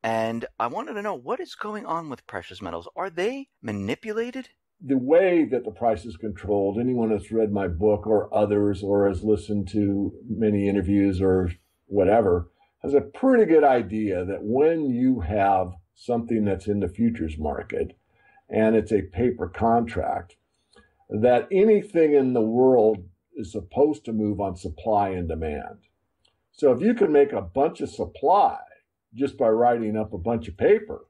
And I wanted to know what is going on with precious metals. Are they manipulated? The way that the price is controlled, anyone that's read my book or others or has listened to many interviews or whatever, has a pretty good idea that when you have something that's in the futures market and it's a paper contract, that anything in the world is supposed to move on supply and demand. So if you can make a bunch of supply just by writing up a bunch of paper,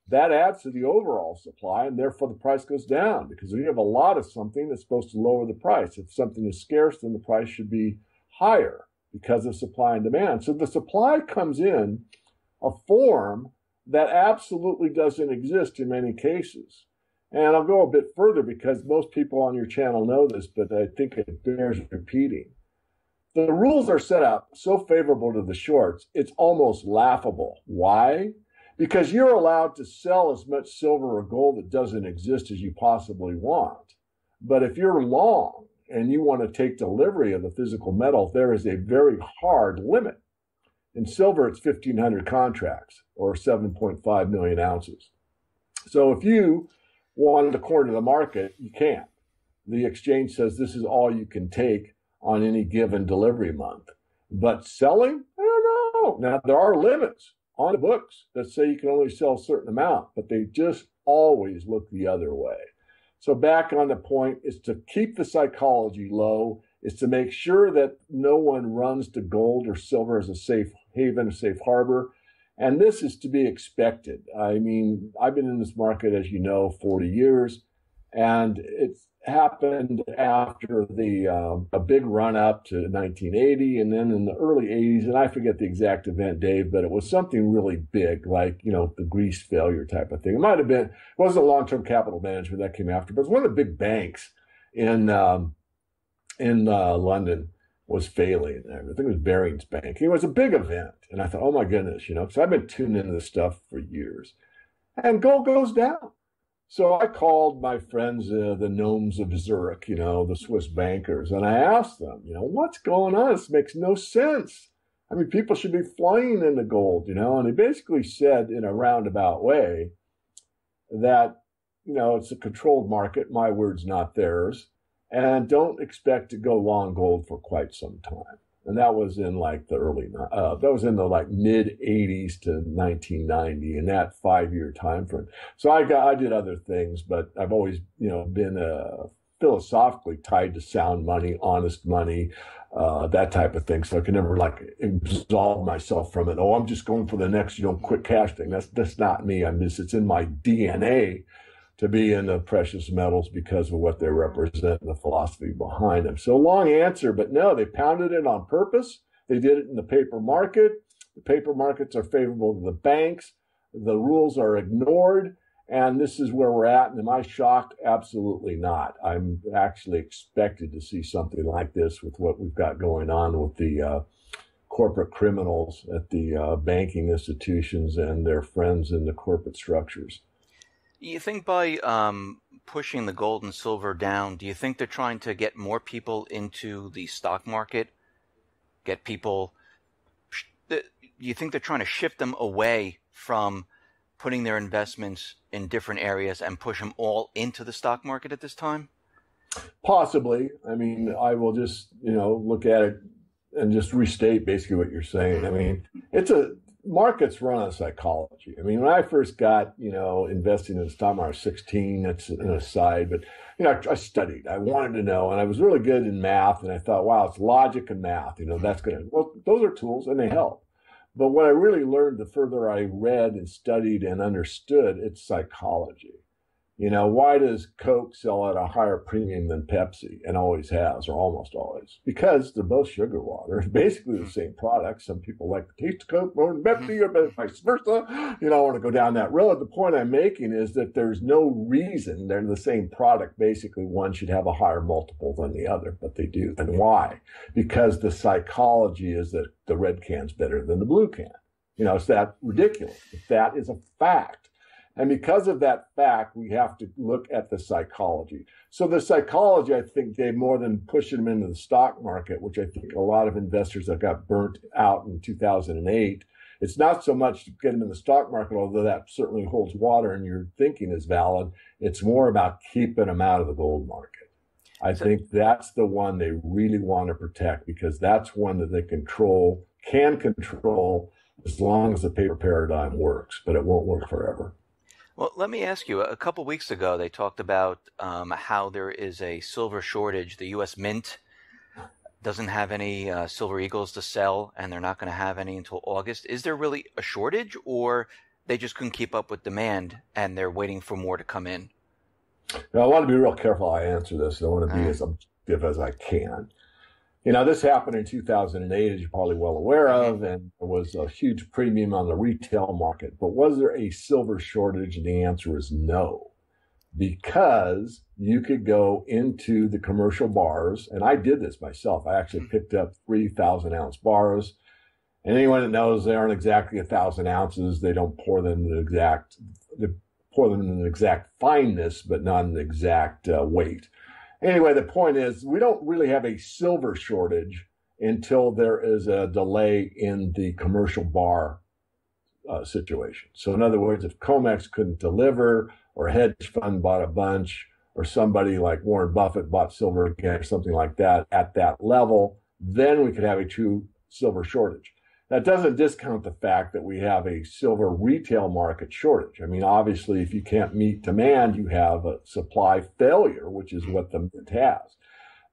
that adds to the overall supply, and therefore the price goes down, because when you have a lot of something, it's supposed to lower the price. If something is scarce, then the price should be higher because of supply and demand. So the supply comes in a form that absolutely doesn't exist in many cases. And I'll go a bit further because most people on your channel know this, but I think it bears repeating. The rules are set up so favorable to the shorts, it's almost laughable. Why? Because you're allowed to sell as much silver or gold that doesn't exist as you possibly want. But if you're long and you want to take delivery of the physical metal, there is a very hard limit. In silver, it's 1,500 contracts or 7.5 million ounces. So if you wanted to corner the market, you can't. The exchange says this is all you can take on any given delivery month. But selling, I don't know. Now, there are limits on the books that say you can only sell a certain amount, but they just always look the other way. So back on the point is to keep the psychology low, is to make sure that no one runs to gold or silver as a safe haven, a safe harbor. And this is to be expected. I mean, I've been in this market, as you know, 40 years, and it's happened after a big run up to 1980, and then in the early 80s, and I forget the exact event, Dave, but it was something really big, like, the Greece failure type of thing. It might have been, it wasn't long-term capital management that came after, but it was one of the big banks in London was failing. I think it was Barings Bank. It was a big event, and I thought, oh my goodness, because I've been tuning into this stuff for years, and gold goes down. So I called my friends, the gnomes of Zurich, the Swiss bankers, and I asked them, what's going on? This makes no sense. I mean, people should be flying into gold, and they basically said in a roundabout way that, it's a controlled market, my words, not theirs, and don't expect to go long gold for quite some time. And that was in the mid 80s to 1990 in that 5-year time frame. So I did other things, but I've always, been philosophically tied to sound money, honest money, that type of thing. So I can never absolve myself from it. Oh, I'm just going for the next, quick cash thing. That's not me. It's in my DNA to be in the precious metals because of what they represent and the philosophy behind them. So long answer, but no, they pounded it on purpose. They did it in the paper market. The paper markets are favorable to the banks. The rules are ignored. And this is where we're at. And am I shocked? Absolutely not. I'm actually expected to see something like this with what we've got going on with the corporate criminals at the banking institutions and their friends in the corporate structures. You think by pushing the gold and silver down, do you think they're trying to get more people into the stock market? Do you think they're trying to shift them away from putting their investments in different areas and push them all into the stock market at this time? Possibly. I mean, I will just, look at it and just restate basically what you're saying. I mean, markets run on psychology. I mean, when I first got, investing in the stock market, I was 16, that's an aside, but, I studied. I wanted to know, and I was really good in math, and I thought, wow, it's logic and math, those are tools, and they help. But what I really learned the further I read and studied and understood, it's psychology. Why does Coke sell at a higher premium than Pepsi, and always has, or almost always? Because they're both sugar water. It's basically the same product. Some people like the taste of Coke more than Pepsi, or vice versa. I want to go down that road. The point I'm making is that there's no reason they're the same product. Basically, one should have a higher multiple than the other, but they do. And why? Because the psychology is that the red can's better than the blue can. It's that ridiculous. That is a fact. And because of that fact, we have to look at the psychology. So the psychology, I think, Dave, more than pushing them into the stock market, which I think a lot of investors that got burnt out in 2008 it's not so much to get them in the stock market, although that certainly holds water and your thinking is valid. It's more about keeping them out of the gold market. I think that's the one they really want to protect, because that's one that they can control as long as the paper paradigm works, but it won't work forever. Well, let me ask you, a couple weeks ago, they talked about how there is a silver shortage. The U.S. Mint doesn't have any Silver Eagles to sell, and they're not going to have any until August. Is there really a shortage, or they just couldn't keep up with demand and they're waiting for more to come in? Now, I want to be real careful how I answer this. I want to be as objective as I can. This happened in 2008, as you're probably well aware of, and there was a huge premium on the retail market. But was there a silver shortage? And the answer is no, because you could go into the commercial bars, and I did this myself. I actually picked up 3,000-ounce bars. And anyone that knows, they aren't exactly 1,000 ounces. They don't pour them in an exact fineness, but not an exact weight. Anyway, the point is, we don't really have a silver shortage until there is a delay in the commercial bar situation. So in other words, if COMEX couldn't deliver, or a hedge fund bought a bunch, or somebody like Warren Buffett bought silver again, or something like that at that level, then we could have a true silver shortage. That doesn't discount the fact that we have a silver retail market shortage. I mean, obviously, if you can't meet demand, you have a supply failure, which is what the Mint has.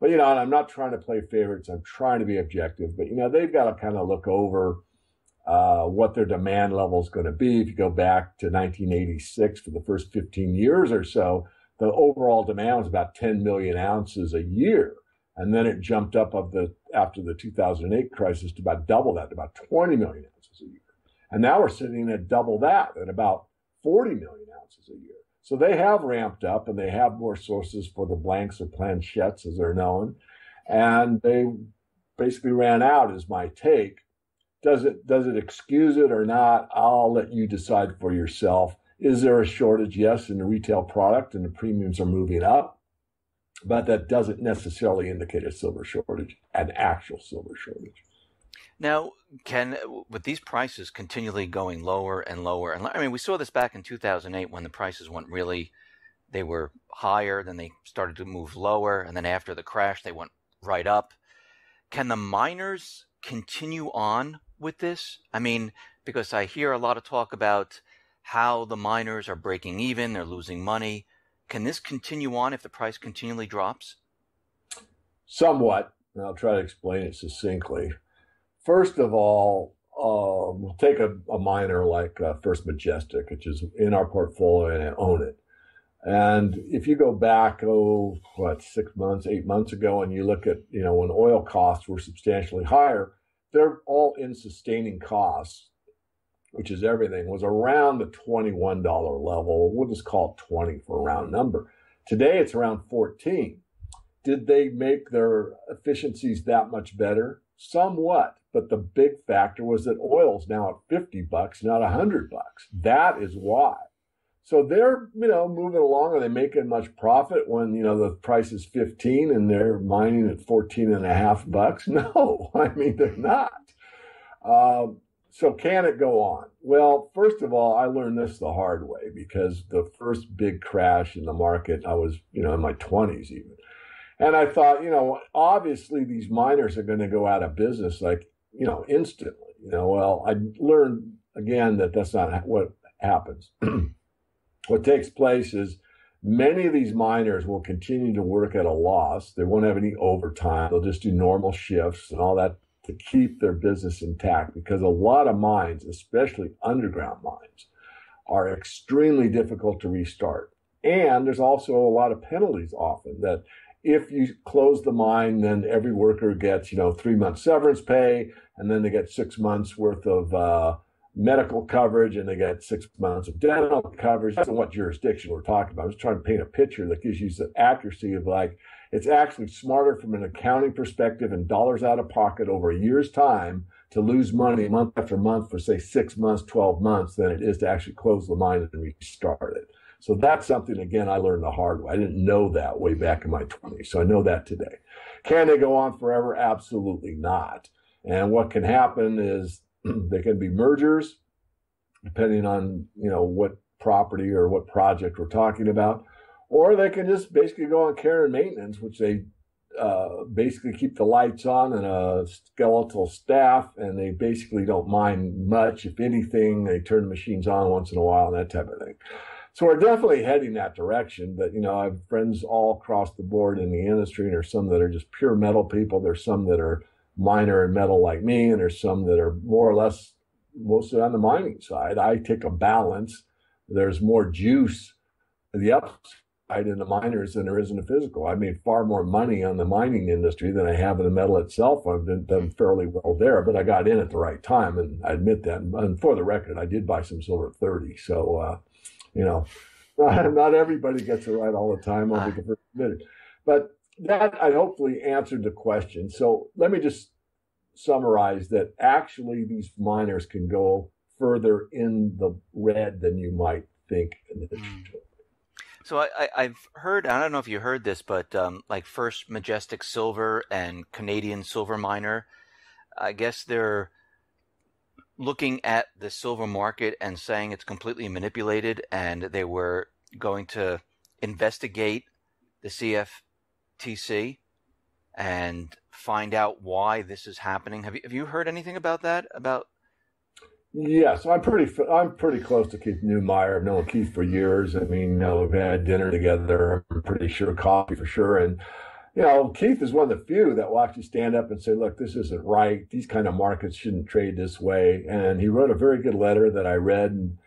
But, and I'm not trying to play favorites. I'm trying to be objective. But, they've got to kind of look over what their demand level is going to be. If you go back to 1986, for the first 15 years or so, the overall demand was about 10 million ounces a year. And then it jumped up after the 2008 crisis to about double that, to about 20 million ounces a year. And now we're sitting at double that, at about 40 million ounces a year. So they have ramped up, and they have more sources for the blanks or planchettes, as they're known. And they basically ran out, is my take. Does it excuse it or not? I'll let you decide for yourself. Is there a shortage? Yes, in the retail product, and the premiums are moving up. But that doesn't necessarily indicate a silver shortage, an actual silver shortage. Now, with these prices continually going lower and lower, and I mean, we saw this back in 2008 when the prices they were higher, then they started to move lower, and then after the crash, they went right up. Can the miners continue on with this? I mean, because I hear a lot of talk about how the miners are breaking even, they're losing money. Can this continue on if the price continually drops? Somewhat, and I'll try to explain it succinctly. First of all, we'll take a miner like First Majestic, which is in our portfolio, and I own it. And if you go back, 8 months ago, and you look at, when oil costs were substantially higher, they're all in sustaining costs, which is everything, was around the $21 level. We'll just call it 20 for a round number. Today, it's around 14. Did they make their efficiencies that much better? Somewhat. But the big factor was that oil's now at $50, not $100. That is why. So they're, moving along. Are they making much profit when, the price is 15 and they're mining at 14.5 bucks? No, I mean, they're not. So can it go on? Well, first of all, I learned this the hard way, because the first big crash in the market, I was, in my 20s even. And I thought, obviously these miners are going to go out of business, instantly. Well, I learned again that that's not what happens. What takes place is many of these miners will continue to work at a loss. They won't have any overtime. They'll just do normal shifts and all that to keep their business intact, because a lot of mines, especially underground mines, are extremely difficult to restart. And there's also a lot of penalties often that if you close the mine, then every worker gets, 3 months severance pay, and then they get 6 months worth of medical coverage, and they get 6 months of dental coverage. That's what jurisdiction we're talking about. I'm just trying to paint a picture that gives you the accuracy of it's actually smarter from an accounting perspective and dollars out of pocket over a year's time to lose money month after month for, say, 6 months, 12 months than it is to actually close the mine and restart it. So that's something, again, I learned the hard way. I didn't know that way back in my 20s. So I know that today. Can they go on forever? Absolutely not. And what can happen is They can be mergers, depending on what property or what project we're talking about, or they can just basically go on care and maintenance, which they basically keep the lights on and a skeletal staff, and they basically don't mind much. If anything, they turn the machines on once in a while and that type of thing. So we're definitely heading that direction. But I have friends all across the board in the industry, and there's some that are just pure metal people. There's some that are miner in metal like me, and there's some that are more or less mostly on the mining side. I take a balance. There's more juice to the upside in the miners than there is in the physical. I made far more money on the mining industry than I have in the metal itself. I've done fairly well there, but I got in at the right time, and I admit that. And for the record, I did buy some silver at 30. So, not everybody gets it right all the time. I'll be the first to admit it. But that I hopefully answered the question. So let me just summarize that actually these miners can go further in the red than you might think initially. So I've heard, I don't know if you heard this, but like First Majestic Silver and Canadian Silver Miner, I guess they're looking at the silver market and saying it's completely manipulated, and they were going to investigate the CFTC and find out why this is happening. Have you heard anything about that? Yes, I'm pretty close to Keith Neumeyer. I've known Keith for years. I mean, we've had dinner together. I'm pretty sure coffee for sure. And Keith is one of the few that will actually stand up and say, "Look, this isn't right. These kind of markets shouldn't trade this way." And he wrote a very good letter that I read and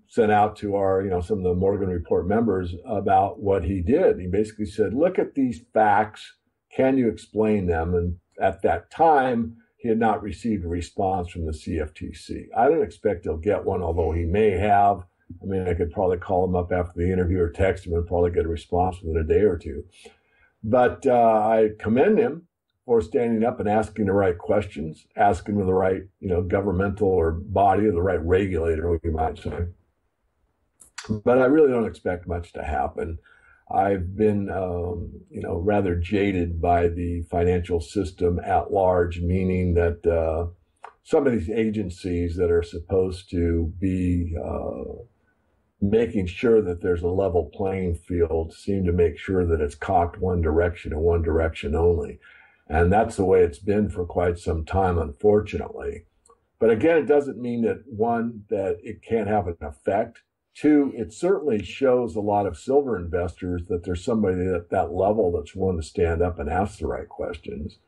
sent out to our, some of the Morgan Report members about what he did. He basically said, "Look at these facts. Can you explain them?" And at that time, he had not received a response from the CFTC. I don't expect he'll get one, although he may have. I mean, I could probably call him up after the interview or text him and probably get a response within a day or two. But I commend him for standing up and asking the right questions, asking with the right, governmental or body or the right regulator, we might say. But I really don't expect much to happen. I've been, rather jaded by the financial system at large, meaning that some of these agencies that are supposed to be making sure that there's a level playing field seem to make sure that it's cocked one direction and one direction only. And that's the way it's been for quite some time, unfortunately. But again, it doesn't mean that, one, that it can't have an effect. Two, it certainly shows a lot of silver investors that there's somebody at that level that's willing to stand up and ask the right questions.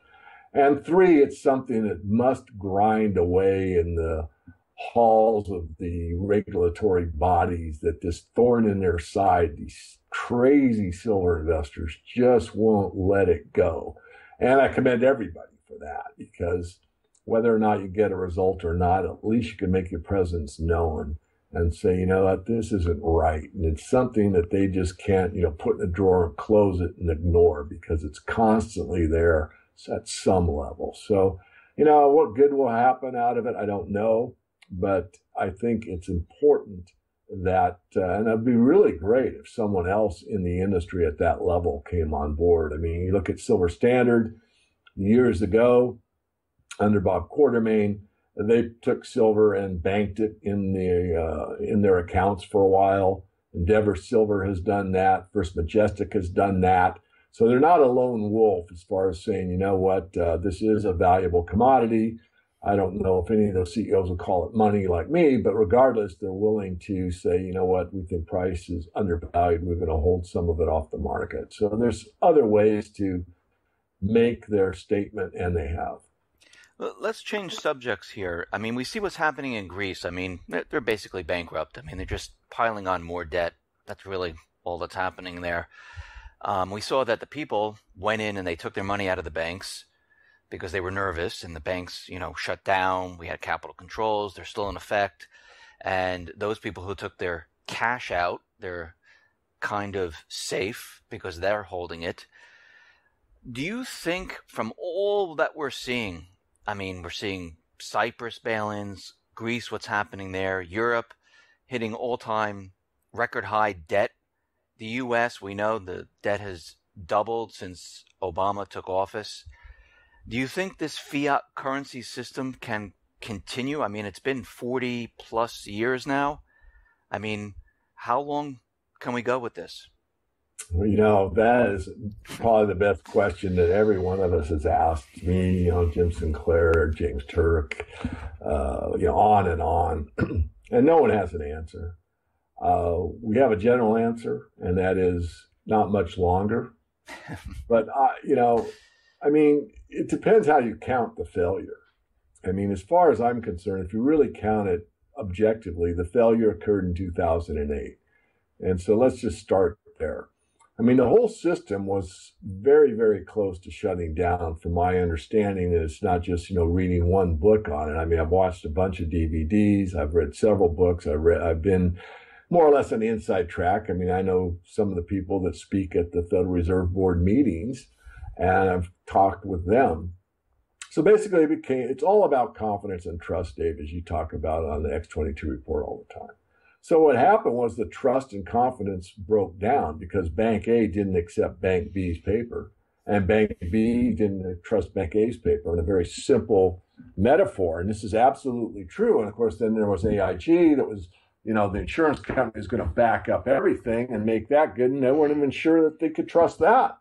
And three, it's something that must grind away in the halls of the regulatory bodies, that this thorn in their side, these crazy silver investors just won't let it go. And I commend everybody for that, because whether or not you get a result or not, at least you can make your presence known and say, that this isn't right. And it's something that they just can't, put in a drawer and close it and ignore, because it's constantly there at some level. So, what good will happen out of it, I don't know. But I think it's important that, and it'd be really great if someone else in the industry at that level came on board. I mean, you look at Silver Standard years ago under Bob Quartermain. They took silver and banked it in their accounts for a while. Endeavor Silver has done that. First Majestic has done that. So they're not a lone wolf as far as saying, this is a valuable commodity. I don't know if any of those CEOs will call it money like me, but regardless, they're willing to say, we think price is undervalued. We're going to hold some of it off the market. So there's other ways to make their statement, and they have. Let's change subjects here. I mean, we see what's happening in Greece. I mean, they're basically bankrupt. I mean, they're just piling on more debt. That's really all that's happening there. We saw that the people went in and they took their money out of the banks because they were nervous, and the banks, shut down. We had capital controls. They're still in effect. And those people who took their cash out, they're kind of safe because they're holding it. Do you think from all that we're seeing, I mean, we're seeing Cyprus bail-ins, Greece, what's happening there, Europe hitting all-time record high debt. The U.S., we know the debt has doubled since Obama took office. Do you think this fiat currency system can continue? I mean, it's been 40 plus years now. I mean, how long can we go with this? Well, that is probably the best question that every one of us has asked me, Jim Sinclair, James Turk, on and on. And no one has an answer. We have a general answer, and that is not much longer. But, it depends how you count the failure. I mean, as far as I'm concerned, if you really count it objectively, the failure occurred in 2008. And so let's just start there. I mean, the whole system was very, very close to shutting down, from my understanding. And it's not just, reading one book on it. I mean, I've watched a bunch of DVDs. I've read several books. I've been more or less on the inside track. I mean, I know some of the people that speak at the Federal Reserve Board meetings, and I've talked with them. So basically, it's all about confidence and trust, Dave, as you talk about on the X22 report all the time. So what happened was the trust and confidence broke down because Bank A didn't accept Bank B's paper, and Bank B didn't trust Bank A's paper, in a very simple metaphor. And this is absolutely true. And of course, then there was AIG that was, the insurance company is going to back up everything and make that good, and they weren't even sure that they could trust that.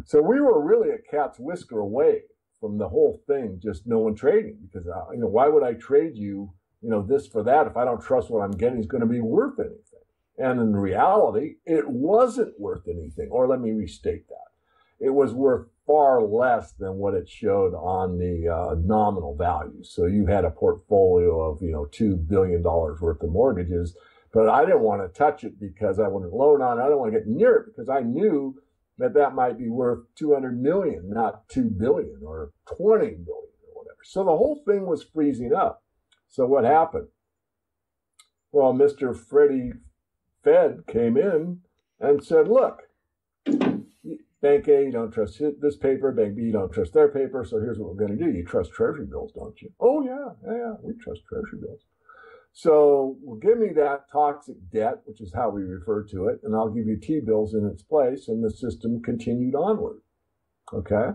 So we were really a cat's whisker away from the whole thing, just no one trading, because, why would I trade you, this for that if I don't trust what I'm getting is going to be worth anything? And in reality, it wasn't worth anything. Or let me restate that. It was worth far less than what it showed on the nominal value. So you had a portfolio of, $2 billion worth of mortgages, but I didn't want to touch it because I wanted a loan on it. I don't want to get near it because I knew that might be worth 200 million, not 2 billion or 20 billion or whatever. So the whole thing was freezing up. So what happened? Well, Mr. Freddie Fed came in and said, look, Bank A, you don't trust this paper. Bank B, you don't trust their paper. So here's what we're going to do. You trust Treasury bills, don't you? Oh, yeah, we trust Treasury bills. So well, give me that toxic debt, which is how we refer to it, and I'll give you T-bills in its place. And the system continued onward. Okay?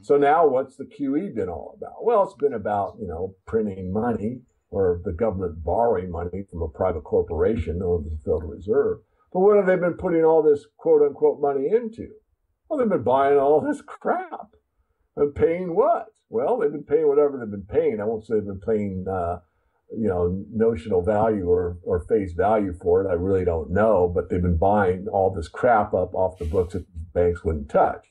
So now what's the QE been all about? Well, it's been about, printing money, or the government borrowing money from a private corporation known as the Federal Reserve. But what have they been putting all this quote unquote money into? Well, they've been buying all this crap. And paying what? Well, they've been paying whatever they've been paying. I won't say they've been paying, notional value or face value for it. I really don't know, but they've been buying all this crap up off the books that banks wouldn't touch.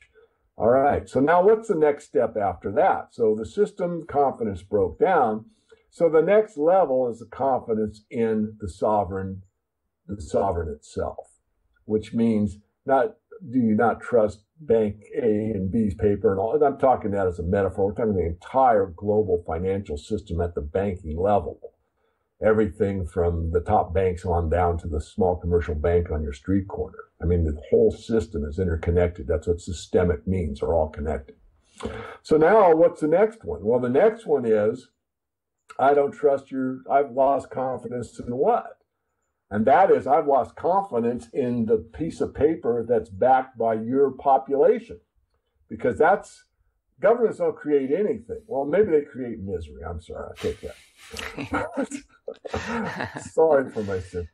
All right. So now what's the next step after that? So the system confidence broke down. So the next level is the confidence in the sovereign itself, which means do you not trust Bank A and B's paper and all? And I'm talking that as a metaphor. We're talking the entire global financial system at the banking level. Everything from the top banks on down to the small commercial bank on your street corner. I mean, the whole system is interconnected. That's what systemic means. They're all connected. So now what's the next one? Well, the next one is, I've lost confidence in what? And that is, I've lost confidence in the piece of paper that's backed by your population. Because governments don't create anything. Well, maybe they create misery. I'm sorry, I take that. Sorry for my sin.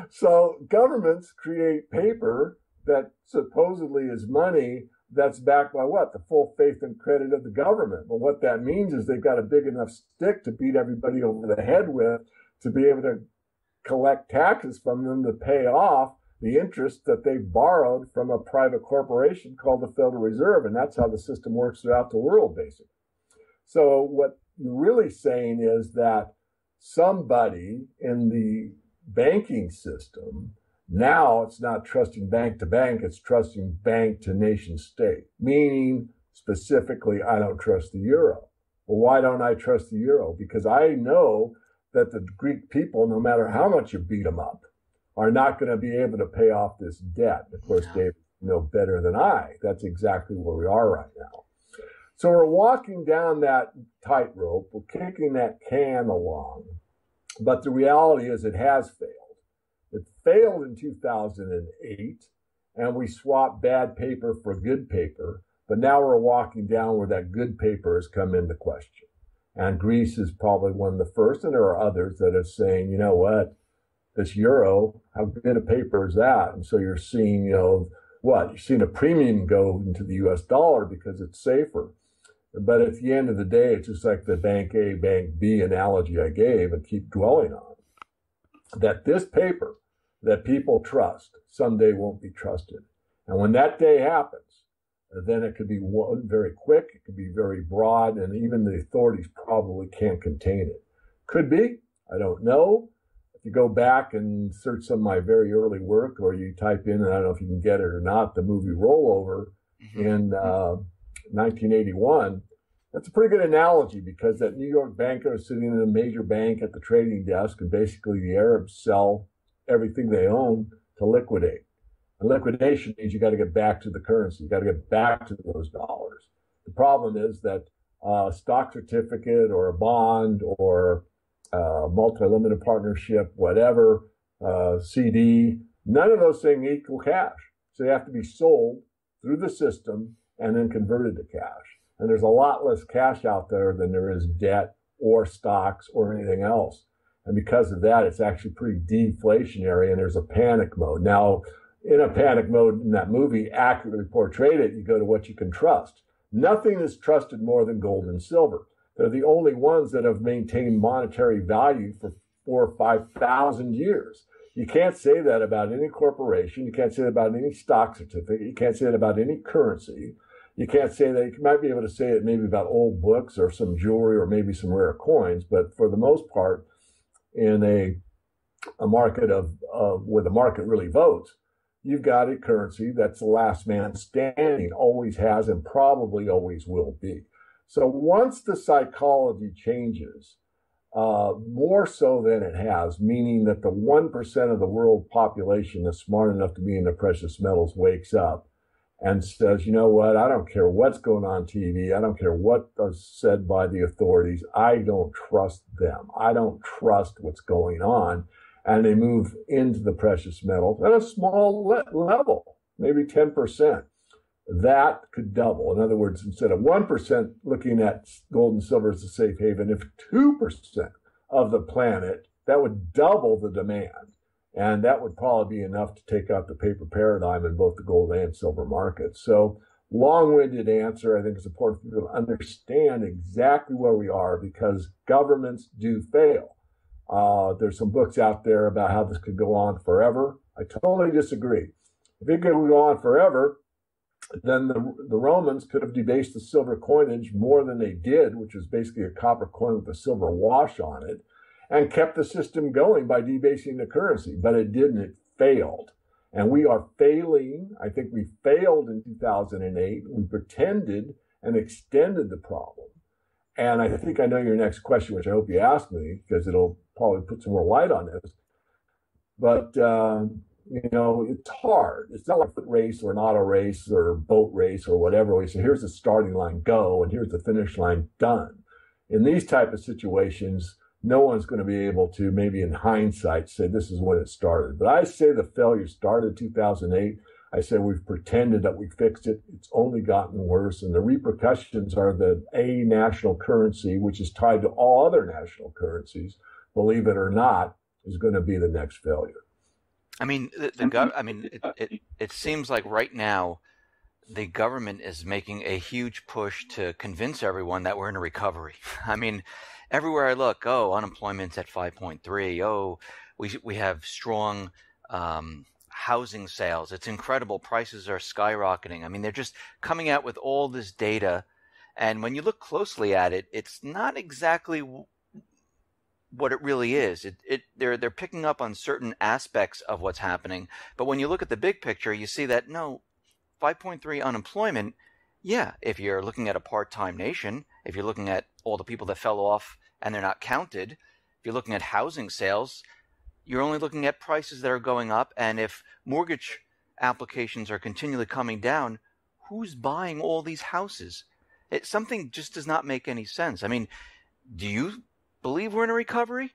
So governments create paper that supposedly is money that's backed by what? The full faith and credit of the government. But what that means is they've got a big enough stick to beat everybody over the head with to be able to collect taxes from them to pay off the interest that they've borrowed from a private corporation called the Federal Reserve. And that's how the system works throughout the world, basically. So what you're really saying is that somebody in the banking system, now it's not trusting bank to bank, it's trusting bank to nation state, meaning specifically, I don't trust the euro. Well, why don't I trust the euro? Because I know that the Greek people, no matter how much you beat them up, are not going to be able to pay off this debt. Of course, Dave, better than I. That's exactly where we are right now. So we're walking down that tightrope. We're kicking that can along. But the reality is it has failed. It failed in 2008, and we swapped bad paper for good paper. But now we're walking down where that good paper has come into question. And Greece is probably one of the first, and there are others that are saying, you know what, this euro, how good a paper is that? And so you're seeing, you're seeing a premium go into the US dollar because it's safer. But at the end of the day, it's just like the bank A, bank B analogy I gave and keep dwelling on, that this paper that people trust someday won't be trusted. And when that day happens, then it could be very quick, it could be very broad, and even the authorities probably can't contain it. Could be, I don't know. If you go back and search some of my very early work, or you type in, and I don't know if you can get it or not, the movie Rollover in 1981, that's a pretty good analogy, because that New York banker is sitting in a major bank at the trading desk, and basically the Arabs sell everything they own to liquidate. And liquidation means you got to get back to the currency. You got to get back to those dollars. The problem is that a stock certificate or a bond or multi-limited partnership, whatever, CD, none of those things equal cash. So they have to be sold through the system and then converted to cash. And there's a lot less cash out there than there is debt or stocks or anything else. And because of that, it's actually pretty deflationary, and there's a panic mode. Now, in a panic mode in that movie, accurately portrayed it, you go to what you can trust. Nothing is trusted more than gold and silver. They're the only ones that have maintained monetary value for 4,000 or 5,000 years. You can't say that about any corporation. You can't say that about any stock certificate. You can't say that about any currency. You can't say that. You might be able to say it maybe about old books or some jewelry or maybe some rare coins, but for the most part, in a market of where the market really votes, you've got a currency that's the last man standing, always has and probably always will be. So once the psychology changes, more so than it has, meaning that the 1% of the world population that's smart enough to be into precious metals wakes up and says, you know what, I don't care what's going on TV. I don't care what is said by the authorities. I don't trust them. I don't trust what's going on. And they move into the precious metals at a small level, maybe 10%. That could double. In other words, instead of 1% looking at gold and silver as a safe haven, if 2% of the planet, that would double the demand. And that would probably be enough to take out the paper paradigm in both the gold and silver markets. So long-winded answer, I think it's important for people to understand exactly where we are, because governments do fail. There's some books out there about how this could go on forever. I totally disagree. If it could go on forever, then the Romans could have debased the silver coinage more than they did, which was basically a copper coin with a silver wash on it, and kept the system going by debasing the currency. But it didn't. It failed. And we are failing. I think we failed in 2008. We pretended and extended the problem. And I think I know your next question, which I hope you ask me, because it'll probably put some more light on this. But, it's hard. It's not like a foot race or an auto race or a boat race or whatever. We say, here's the starting line, go, and here's the finish line, done. In these type of situations, no one's going to be able to, maybe in hindsight, say this is when it started. But I say the failure started in 2008. I say we've pretended that we fixed it. It's only gotten worse. And the repercussions are that a national currency, which is tied to all other national currencies, believe it or not, is going to be the next failure. I mean, it seems like right now the government is making a huge push to convince everyone that we're in a recovery. I mean, everywhere I look, unemployment's at 5.3. We have strong housing sales. It's incredible. Prices are skyrocketing. I mean, they're just coming out with all this data. And when you look closely at it, it's not exactly what it really is. They're picking up on certain aspects of what's happening. But when you look at the big picture, you see that, no, 5.3 unemployment, yeah, if you're looking at a part-time nation, if you're looking at all the people that fell off and they're not counted, if you're looking at housing sales, you're only looking at prices that are going up. And if mortgage applications are continually coming down, who's buying all these houses? Something just does not make any sense. I mean, do you believe we're in a recovery?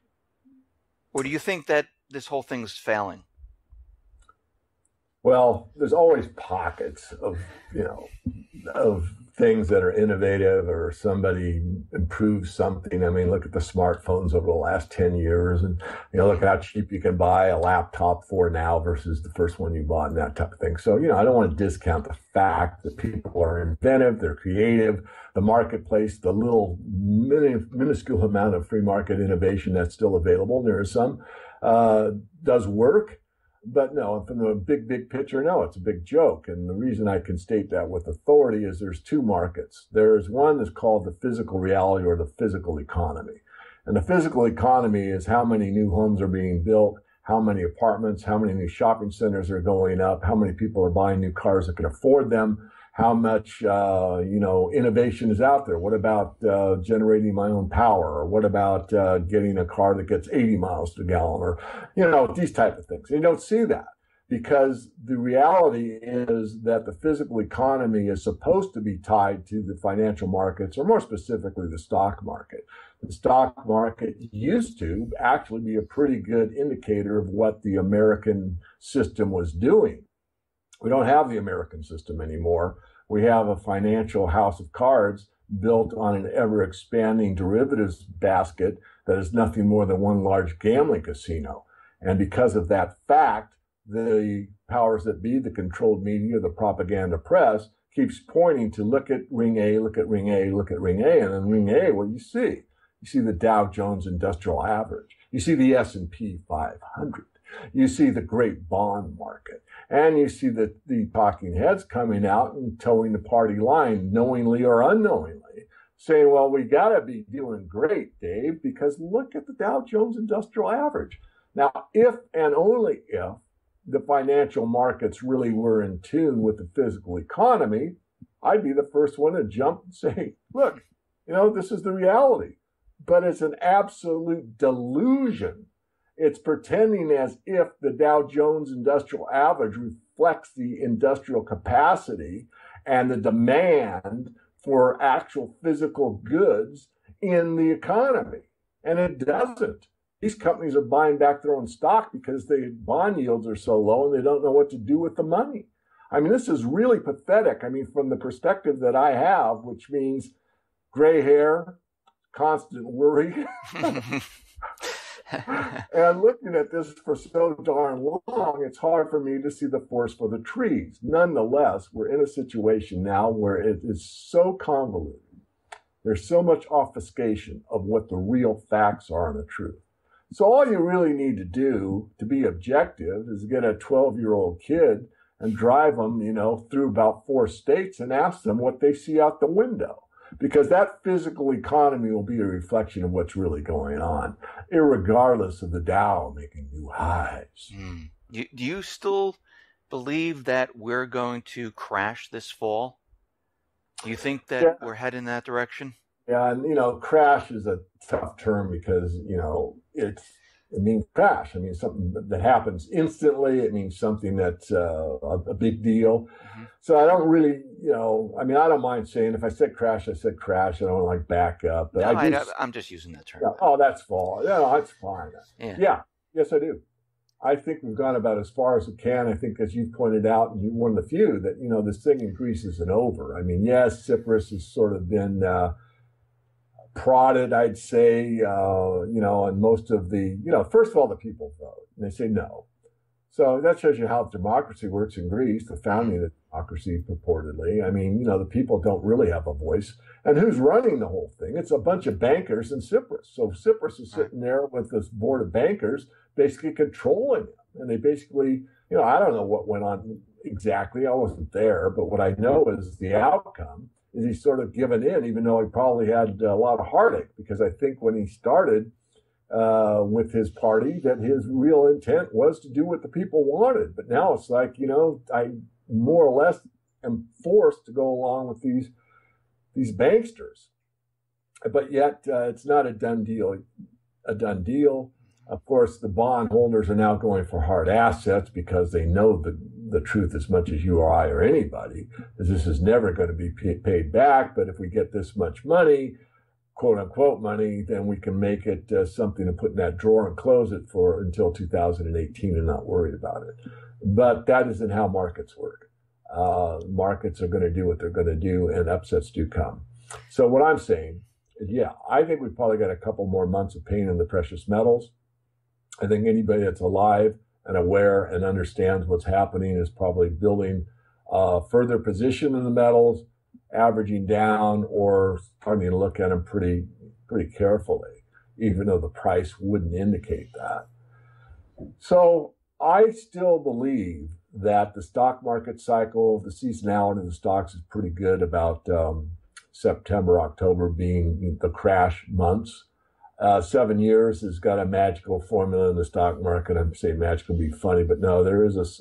Or do you think that this whole thing's failing? Well, there's always pockets of, of things that are innovative or somebody improves something. I mean, look at the smartphones over the last 10 years and, look at how cheap you can buy a laptop for now versus the first one you bought and that type of thing. So, I don't want to discount the fact that people are inventive, they're creative, the marketplace, the little minuscule amount of free market innovation that's still available, and there is some, does work. But no, from the big picture, no, it's a big joke. And the reason I can state that with authority is there's two markets. There's one that's called the physical reality or the physical economy. And the physical economy is how many new homes are being built, how many apartments, how many new shopping centers are going up, how many people are buying new cars that can afford them, how much, innovation is out there. What about generating my own power? Or what about getting a car that gets 80 miles to the gallon? Or, these type of things. And you don't see that because the reality is that the physical economy is supposed to be tied to the financial markets, or more specifically, the stock market. The stock market used to actually be a pretty good indicator of what the American system was doing. We don't have the American system anymore. We have a financial house of cards built on an ever-expanding derivatives basket that is nothing more than one large gambling casino. And because of that fact, the powers that be, the controlled media, the propaganda press, keeps pointing to look at ring A, look at ring A, look at ring A. And in ring A, what do you see? You see the Dow Jones Industrial Average. You see the S&P 500. You see the great bond market, and you see the talking heads coming out and towing the party line, knowingly or unknowingly, saying, well, we got to be doing great, Dave, because look at the Dow Jones Industrial Average. Now, if and only if the financial markets really were in tune with the physical economy, I'd be the first one to jump and say, look, this is the reality. But it's an absolute delusion. It's pretending as if the Dow Jones Industrial Average reflects the industrial capacity and the demand for actual physical goods in the economy. And it doesn't. These companies are buying back their own stock because the bond yields are so low and they don't know what to do with the money. I mean, this is really pathetic. I mean, from the perspective that I have, which means gray hair, constant worry. And looking at this for so darn long, it's hard for me to see the forest for the trees. Nonetheless, we're in a situation now where it is so convoluted. There's so much obfuscation of what the real facts are and the truth. So all you really need to do to be objective is get a 12-year-old kid and drive them, through about 4 states and ask them what they see out the window. Because that physical economy will be a reflection of what's really going on, irregardless of the Dow making new highs. Do you still believe that we're going to crash this fall? Do you think that we're heading in that direction? Yeah, and crash is a tough term because it means crash. I mean, something that happens instantly. It means something that's a big deal. Mm-hmm. So I don't really, I don't mind saying if I said crash, I said crash. I don't like back up. But I'm just using that term. Yeah, oh, that's fine. That's fine. Yeah. Yes, I do. I think we've gone about as far as we can. I think, as you pointed out, and you're one of the few, that, this thing in Greece isn't over. I mean, yes, Cyprus has sort of been prodded, I'd say, and most of the, first of all, the people vote, and they say no. So that shows you how democracy works in Greece, the founding of the democracy purportedly. I mean, the people don't really have a voice. And who's running the whole thing? It's a bunch of bankers in Cyprus. So Cyprus is sitting there with this board of bankers basically controlling them. And they basically, I don't know what went on exactly. I wasn't there. But what I know is the outcome is he's sort of given in, even though he probably had a lot of heartache, because I think when he started with his party, that his real intent was to do what the people wanted. But now it's like, I more or less am forced to go along with these banksters. But yet it's not a done deal. Of course, the bondholders are now going for hard assets because they know the truth as much as you or I or anybody, is this is never going to be paid back. But if we get this much money, quote unquote money, then we can make it something to put in that drawer and close it for until 2018 and not worry about it. But that isn't how markets work. markets are going to do what they're going to do, and upsets do come. So what I'm saying is, yeah, I think we've probably got a couple more months of pain in the precious metals. I think anybody that's alive and aware and understands what's happening is probably building further position in the metals, averaging down, or starting to look at them pretty carefully, even though the price wouldn't indicate that. So I still believe that the stock market cycle, the seasonality of the stocks is pretty good about September, October being the crash months. 7 years has got a magical formula in the stock market. I'm saying magical be funny, but no,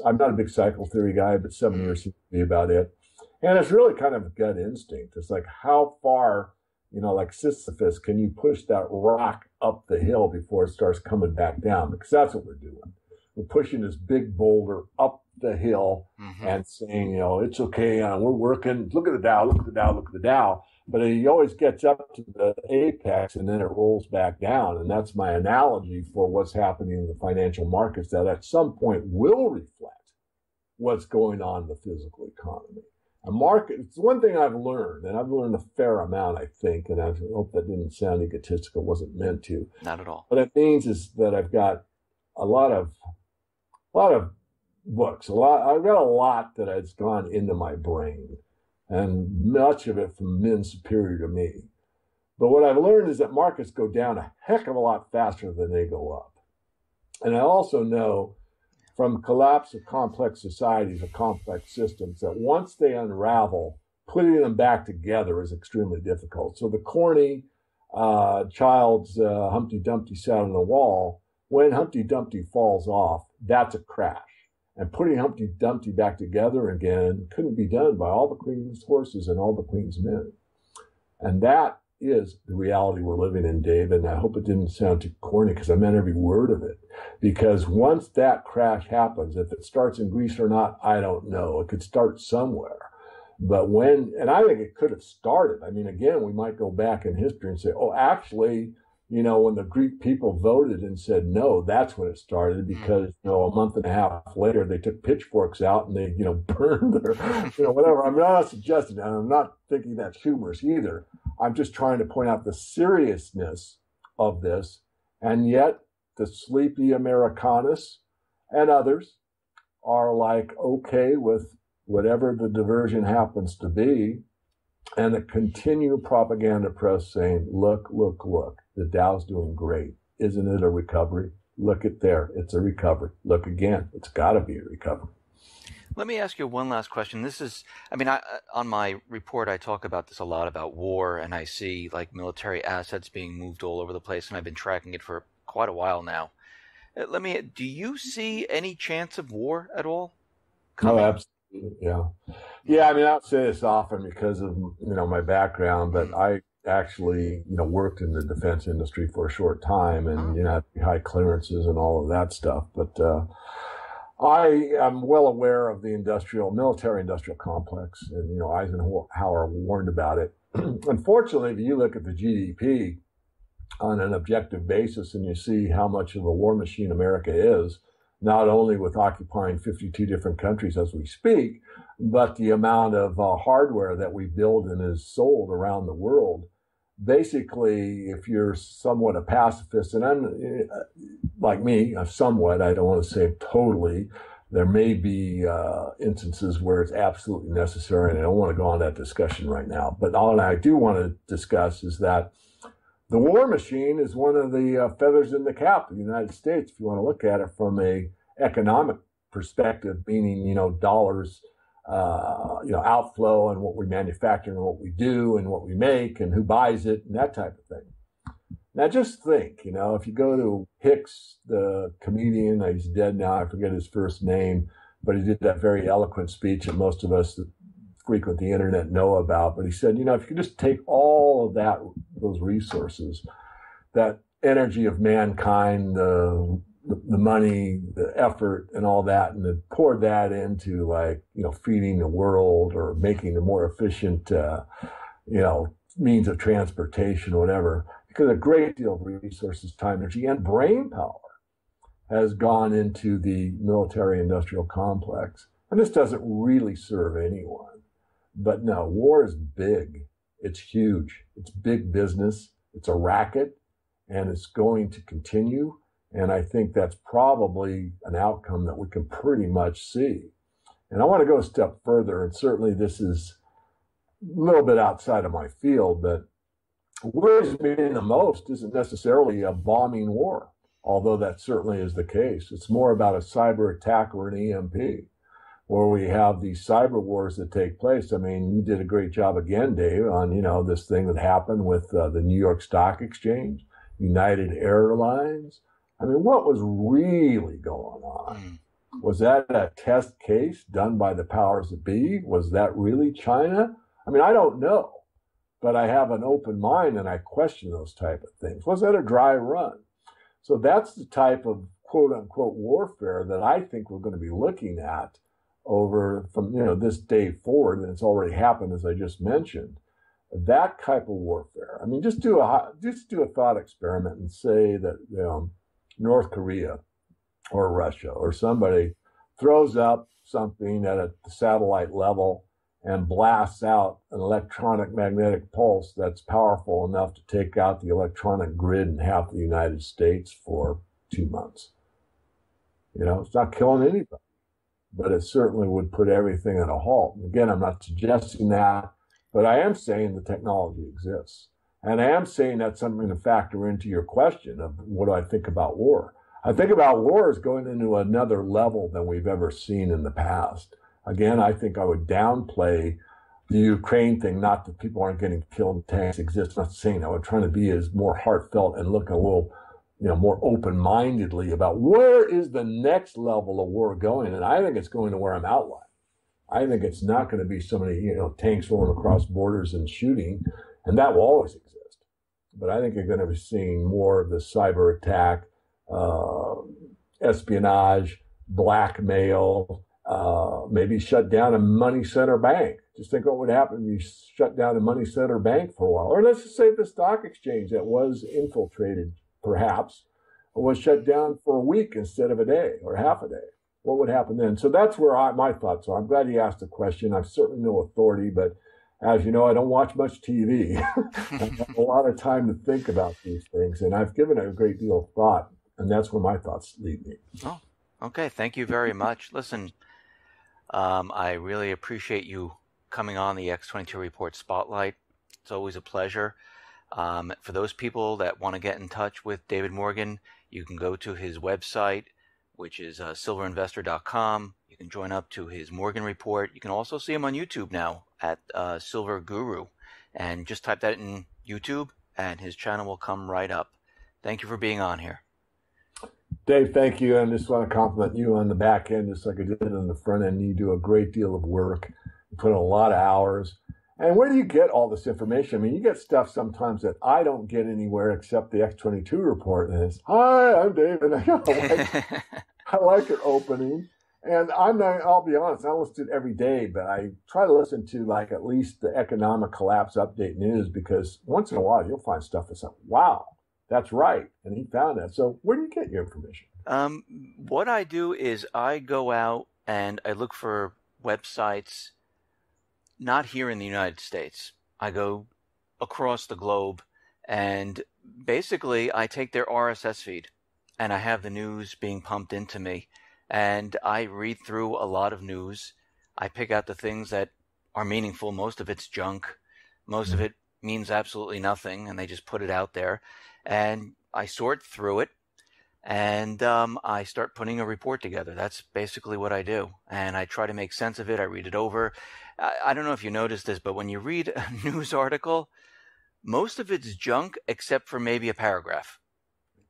I'm not a big cycle theory guy, but 7 years seems to be about it. And it's really kind of a gut instinct. It's like how far, like Sisyphus, can you push that rock up the hill before it starts coming back down? Because that's what we're doing. We're pushing this big boulder up the hill and saying, it's okay. We're working. Look at the Dow, look at the Dow, look at the Dow. But he always gets up to the apex and then it rolls back down. And that's my analogy for what's happening in the financial markets, that at some point will reflect what's going on in the physical economy. A market, it's one thing I've learned, and I've learned a fair amount, I think, and I hope that didn't sound egotistical, wasn't meant to. Not at all. What it means is that I've got a lot of books, I've got a lot that has gone into my brain, and much of it from men superior to me. But what I've learned is that markets go down a heck of a lot faster than they go up. And I also know from collapse of complex societies or complex systems that once they unravel, putting them back together is extremely difficult. So the corny child's Humpty Dumpty sat on the wall, when Humpty Dumpty falls off, that's a crash. And putting Humpty Dumpty back together again couldn't be done by all the queen's horses and all the queen's men. And that is the reality we're living in, Dave. And I hope it didn't sound too corny because I meant every word of it. Because once that crash happens, if it starts in Greece or not, I don't know. It could start somewhere. But and I think it could have started. I mean, again, we might go back in history and say, oh, actually, when the Greek people voted and said no, that's when it started, because, a month and a half later, they took pitchforks out and they, burned their, whatever. I'm not suggesting that. I'm not thinking that's humorous either. I'm just trying to point out the seriousness of this. And yet the sleepy Americanus and others are like, okay with whatever the diversion happens to be. And a continued propaganda press saying, look, the Dow's doing great. Isn't it a recovery? Look at there. It's a recovery. Look again. It's got to be a recovery. Let me ask you one last question. On my report, I talk about this a lot, about war, and I see like military assets being moved all over the place, and I've been tracking it for quite a while now. Do you see any chance of war at all coming? Oh, absolutely. Yeah. I don't say this often because of, my background, but I actually, worked in the defense industry for a short time and, high clearances and all of that stuff. But I am well aware of the military industrial complex, and, Eisenhower warned about it. Unfortunately, if you look at the GDP on an objective basis and you see how much of a war machine America is, not only with occupying 52 different countries as we speak, but the amount of hardware that we build and is sold around the world. Basically, if you're somewhat a pacifist, and I'm like me, somewhat, I don't want to say totally, there may be instances where it's absolutely necessary, and I don't want to go on that discussion right now. But all I do want to discuss is that the war machine is one of the feathers in the cap of the United States, if you want to look at it from a economic perspective, meaning, dollars, outflow and what we manufacture and what we do and what we make and who buys it and that type of thing. Now, just think, if you go to Hicks, the comedian, he's dead now, I forget his first name, but he did that very eloquent speech that most of us that frequent the internet know about. But he said, if you could just take all of those resources, that energy of mankind, the money, the effort and all that, and then pour that into feeding the world or making a more efficient, means of transportation, whatever, because a great deal of resources, time, energy, and brain power has gone into the military industrial complex. And this doesn't really serve anyone. But no, war is big. It's huge. It's big business. It's a racket, and it's going to continue. And I think that's probably an outcome that we can pretty much see. And I want to go a step further, and certainly this is a little bit outside of my field, but what worries me the most isn't necessarily a bombing war, although that certainly is the case. It's more about a cyber attack or an EMP, where we have these cyber wars that take place. I mean, you did a great job again, Dave, on, this thing that happened with the New York Stock Exchange, United Airlines. I mean, what was really going on? Was that a test case done by the powers that be? Was that really China? I mean, I don't know, but I have an open mind and I question those type of things. Was that a dry run? So that's the type of quote unquote warfare that I think we're going to be looking at over from, this day forward. And it's already happened, as I just mentioned. That type of warfare. I mean, just do a thought experiment and say that, North Korea or Russia or somebody throws up something at a satellite level and blasts out an electronic magnetic pulse that's powerful enough to take out the electronic grid in half the United States for 2 months. It's not killing anybody, but it certainly would put everything at a halt. And again, I'm not suggesting that, but I am saying the technology exists. And I am saying that's something to factor into your question of what do I think about war. I think about war as going into another level than we've ever seen in the past. Again, I think I would downplay the Ukraine thing, not that people aren't getting killed, tanks exist, not saying I would try to be as more heartfelt and look a little, more open-mindedly about where is the next level of war going. And I think it's going to where I'm outlined. I think it's not going to be so many, tanks rolling across borders and shooting, and that will always exist. But I think you're going to be seeing more of the cyber attack, espionage, blackmail, maybe shut down a money center bank. Just think what would happen if you shut down a money center bank for a while. Or let's just say the stock exchange that was infiltrated, perhaps, was shut down for a week instead of a day or half a day. What would happen then? So that's where my thoughts are. I'm glad you asked the question. I've certainly no authority, but as you know, I don't watch much TV. I have a lot of time to think about these things, and I've given it a great deal of thought, and that's where my thoughts lead me. Oh, okay. Thank you very much. Listen, I really appreciate you coming on the X22 Report Spotlight. It's always a pleasure. For those people that want to get in touch with David Morgan, you can go to his website, which is silverinvestor.com. You can join up to his Morgan Report. You can also see him on YouTube now at Silver Guru. And just type that in YouTube, and his channel will come right up. Thank you for being on here. Dave, thank you. And I just want to compliment you on the back end, just like I did on the front end. You do a great deal of work. You put in a lot of hours. And where do you get all this information? I mean, you get stuff sometimes that I don't get anywhere except the X22 report. And it's, hi, I'm Dave. And I like your opening. And I'll be honest, I don't listen to it every day, but I try to listen to like at least the economic collapse update news, because once in a while you'll find stuff that's like, wow, that's right. And he found that. So where do you get your information? What I do is I go out and I look for websites not here in the United States. I go across the globe, and basically I take their RSS feed and I have the news being pumped into me. And I read through a lot of news. I pick out the things that are meaningful. Most of it's junk. Most of it means absolutely nothing, and they just put it out there. And I sort through it, and I start putting a report together. That's basically what I do. And I try to make sense of it. I read it over. I don't know if you noticed this, but when you read a news article, most of it's junk except for maybe a paragraph.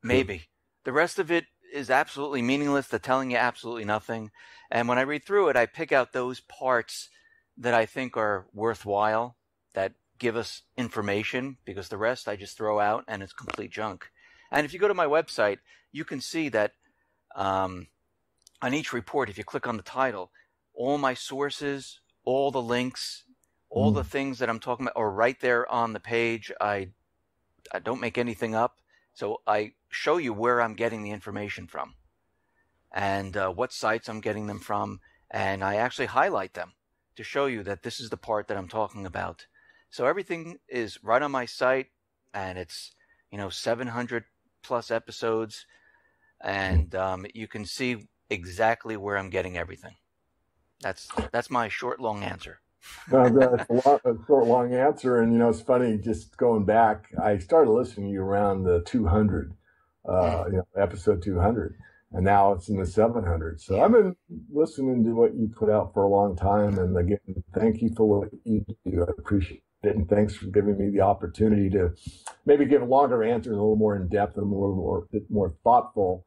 Maybe. The rest of it is absolutely meaningless. They're telling you absolutely nothing. And when I read through it, I pick out those parts that I think are worthwhile, that give us information, because the rest I just throw out and it's complete junk. And if you go to my website, you can see that on each report, if you click on the title, all my sources, all the links, all the things that I'm talking about are right there on the page. I don't make anything up. So I show you where I'm getting the information from and what sites I'm getting them from. and I actually highlight them to show you that this is the part that I'm talking about. So everything is right on my site, and it's 700 plus episodes, and you can see exactly where I'm getting everything. That's my short, long answer. That's a short, long answer. And, it's funny, just going back, I started listening to you around the 200, episode 200, and now it's in the 700. So I've been listening to what you put out for a long time. And again, thank you for what you do. I appreciate it. And thanks for giving me the opportunity to maybe give longer answers, a little more in depth and more thoughtful.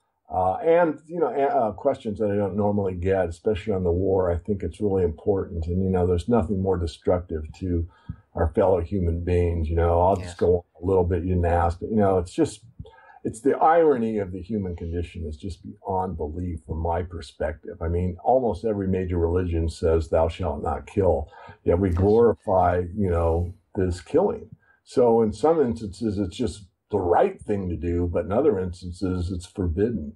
Questions that I don't normally get, especially on the war. I think it's really important. And, there's nothing more destructive to our fellow human beings. I'll just go on a little bit. You didn't ask, but, it's the irony of the human condition is just beyond belief from my perspective. I mean, almost every major religion says thou shalt not kill, yet we glorify, this killing. So in some instances, it's just the right thing to do, but in other instances, it's forbidden.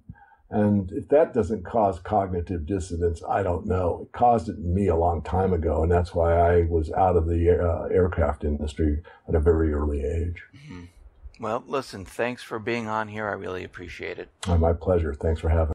And if that doesn't cause cognitive dissonance, I don't know. It caused it in me a long time ago, and that's why I was out of the aircraft industry at a very early age. Mm-hmm. Well, listen, thanks for being on here. I really appreciate it. My pleasure. Thanks for having me.